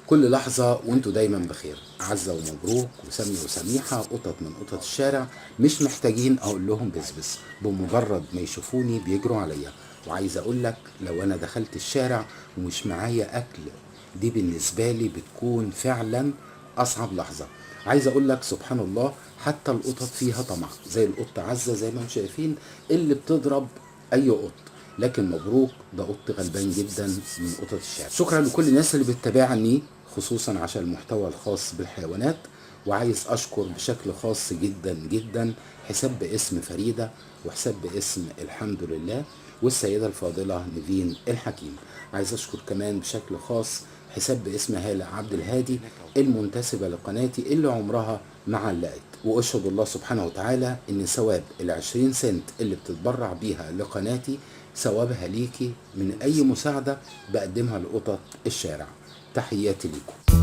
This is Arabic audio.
كل لحظة وانتوا دايما بخير. عزة ومبروك وسمي وسميحة قطط من قطط الشارع، مش محتاجين اقول لهم بس بمجرد ما يشوفوني بيجروا عليا. وعايز اقول لك لو انا دخلت الشارع ومش معايا اكل، دي بالنسبة لي بتكون فعلا اصعب لحظة. عايز اقول لك سبحان الله، حتى القطط فيها طمع، زي القط عزة زي ما انتم شايفين اللي بتضرب اي قط. لكن مبروك، ده قط غلبان جدا من قطط الشارع. شكرا لكل الناس اللي بتتابعني، خصوصا عشان المحتوى الخاص بالحيوانات. وعايز اشكر بشكل خاص جدا جدا حساب باسم فريدة، وحساب باسم الحمد لله، والسيدة الفاضلة نيفين الحكيم. عايز اشكر كمان بشكل خاص حساب باسم هالة عبد الهادي المنتسبة لقناتي اللي عمرها ما علقت. واشهد الله سبحانه وتعالى ان ثواب ال20 سنت اللي بتتبرع بيها لقناتي ثوابها ليكي من اي مساعدة بقدمها لقطط الشارع. تحياتي ليكم.